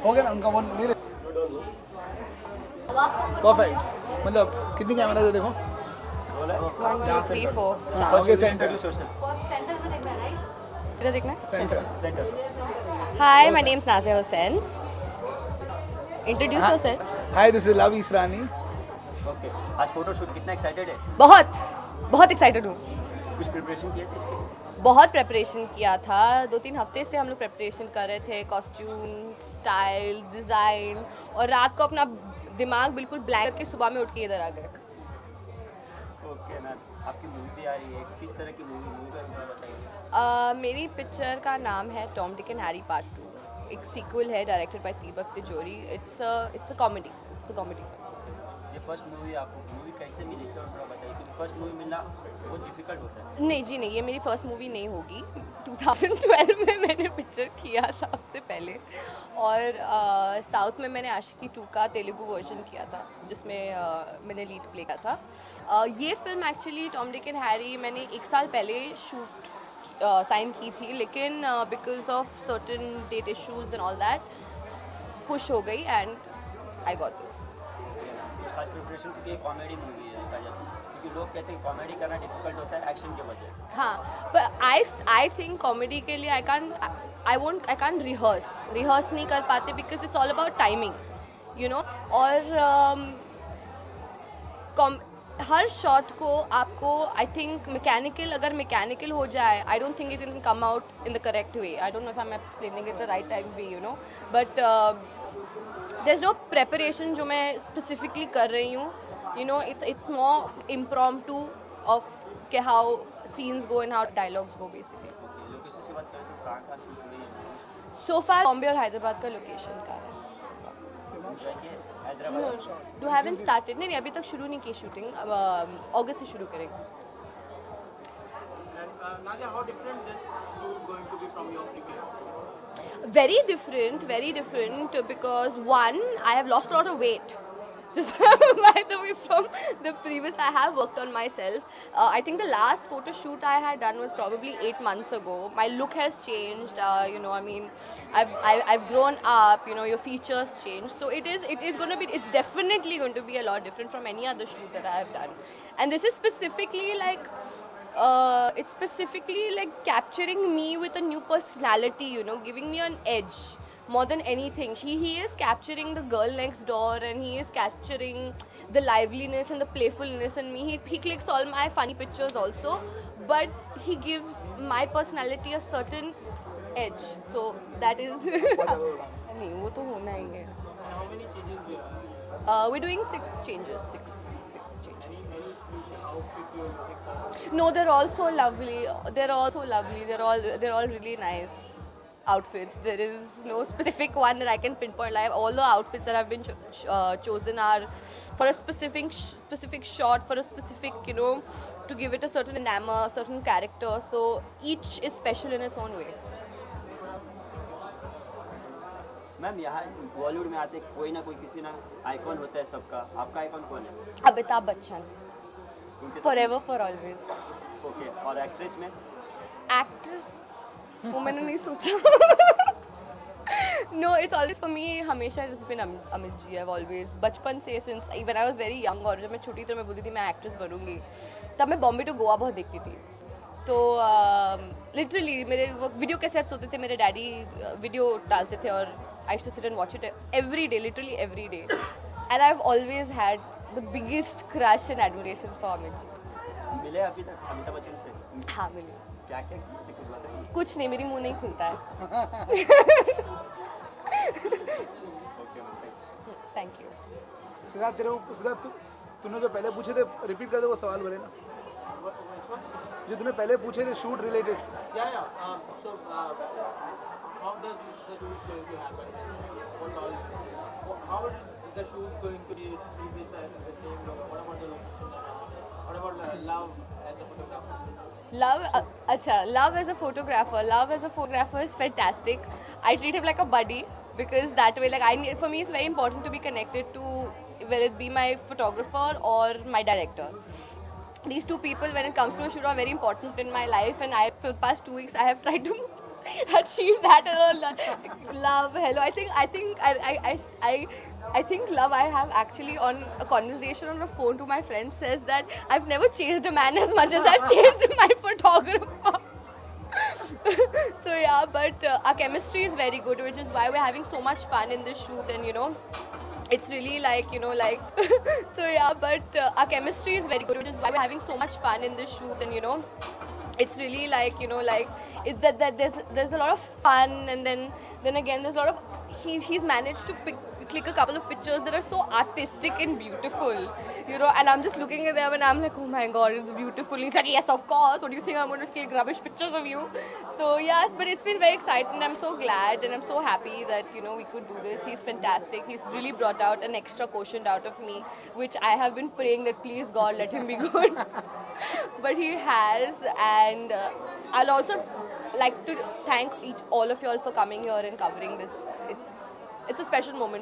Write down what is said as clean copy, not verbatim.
हो गया ना उनका वन ले ले परफेक्ट। मतलब कितनी कैमरा है देखो 1 2 3 4 ओके सेंटर इधर देखना centre hi my name is Nazia Hussain introduce yourself hi this is love Israni. Okay, आज फोटो शूट कितना एक्साइटेड है? बहुत एक्साइटेड हूँ। कुछ प्रिपरेशन किया था इसके? बहुत प्रेपरेशन किया था 2-3 हफ्ते से हम लोग प्रेपरेशन कर रहे थे कॉस्ट्यूम स्टाइल डिज़ाइन और रात को अपना दिमाग बिल्कुल ब्लैंक करके सुबह में उठ के इधर आ गए। ओके मैम, आपकी मूवी भी आ रही है, किस तरह की मूवी का नाम बताइए। मेरी पिक्चर का नाम है Tom Dick and Harry part 2। एक सीक्वल है डायरेक्टेड बाय दीपक तिजोरी। इट्स अ कॉमेडी ये फर्स्ट मूवी आपको मूवी कैसे मिली इसका थोड़ा बताइए, क्योंकि फर्स्ट मूवी मिलना बहुत डिफिकल्ट होता है। नहीं जी नहीं, ये मेरी फर्स्ट मूवी नहीं होगी। 2012 में मैंने पिक्चर किया था सबसे पहले और साउथ में मैंने आशिकी 2 का तेलुगु वर्जन किया था जिसमें मैंने लीड प्ले किया था। ये फिल्म actually Tom Dick and Harry मैंने 1 साल पहले शूट साइन की थी, लेकिन because of certain date issues and all that push हो गई एंड आई गॉट दिस। कुछ खास प्रिपरेशन, क्योंकि ये कॉमेडी मूवी है देखा जाए, क्योंकि लोग कहते हैं कॉमेडी करना डिफिकल्ट होता है एक्शन के बजाय। हाँ, but I think कॉमेडी के लिए I can't रिहर्स नहीं कर पाते because it's all about timing you know. और हर शॉट को आपको आई थिंक अगर मैकेनिकल हो जाए I don't think it can come out in the correct way. I don't know if I am explaining it the right time way you know, but there is no preparation जो मैं specifically कर रही हूँ you know. It's more impromptu of के how scenes go and how dialogues go basically. Location से बात करें तो कहाँ शूट हुई है? सो फार बॉम्बे और हैदराबाद का लोकेशन का है। हैदराबाद डू हैवंट स्टार्टेड नहीं अभी तक शुरू नहीं की शूटिंग, अगस्त से शुरू करेंगे। Nadia, how different this shoot going to be from your previous? Very different because one, I have lost a lot of weight. Just by the way, from the previous, I have worked on myself. I think the last photo shoot I had done was probably 8 months ago. My look has changed. You know, I mean, I've grown up. You know, your features changed. So it's definitely going to be a lot different from any other shoot that I have done. And this is specifically like. It's specifically like capturing me with a new personality, you know, giving me an edge more than anything. He is capturing the girl next door and he is capturing the liveliness and the playfulness in me. He clicks all my funny pictures also, but he gives my personality a certain edge. So that is नहीं वो तो होना ही है। How many changes you have? We're doing 6 changes. Any special outfit you will pick for? No, they're all so lovely. They're all really nice outfits. There is no specific one that I can pinpoint. Like all the outfits that have been chosen are for a specific shot, for a specific, you know, to give it a certain enamor, a certain character. So each is special in its own way. Ma'am यहाँ बॉलीवुड में आते कोई ना कोई किसी ना icon होता है सबका, आपका आइकॉन कौन है? Amitabh Bachchan, forever for always. Okay, और एक्ट्रेस में? एक्ट्रेस वो मैंने नहीं सोचा। No, it's always for me. हमेशा it's been Amit ji. I've always बचपन से since even I was very young और जब मैं छोटी थी मैं बोलती थी मैं एक्ट्रेस बनूंगी, तब मैं बॉम्बे टू गोवा बहुत देखती थी। तो लिटरली मेरे वो वीडियो कैसेट्स होते थे, मेरे डैडी वीडियो डालते थे और I used to sit and watch it every day, literally every day. And I've always had the biggest crush and admiration for Amit ji. मिले अभी तक अमिताभ बच्चन से? हाँ मिली। क्या क्या कुछ बताइए। कुछ नहीं, मेरी मुंह नहीं खुलता है। Thank you. सिद्धार्थ तूने जो पहले पूछे थे रिपीट कर दे वो सवाल बोले ना जो तूने पहले पूछे थे shoot related. Yeah. So, how does the shoot going to happen? How is the shoot going to be the same? What about the location? What about love as a photographer? Love as a photographer is fantastic. I treat him like a buddy because that way, like for me, it's very important to be connected to whether it be my photographer or my director. These two people, when it comes to a shoot, are very important in my life, and for the past 2 weeks, I have tried to achieve that and all that. Love, hello. I think love I have actually on a conversation on the phone to my friend says that I've never chased a man as much as I've chased my photographer. So yeah, but our chemistry is very good, which is why we're having so much fun in this shoot, and it's really like so yeah, but our chemistry is very good, which is why we're having so much fun in this shoot, and it's really like that there's a lot of fun, and then again there's a lot of he's managed to click a couple of pictures that are so artistic and beautiful, and I'm just looking at them and I'm like, oh my god, it's beautiful. He's like, yes, of course, what do you think I'm going to click rubbish pictures of you? So yes, but it's been very exciting. I'm so glad and I'm so happy that we could do this. He's fantastic. He's really brought out an extra quotient out of me, which I have been praying that please God let him be good. But he has, and I'll also like to thank all of you all for coming here and covering this. It's a special moment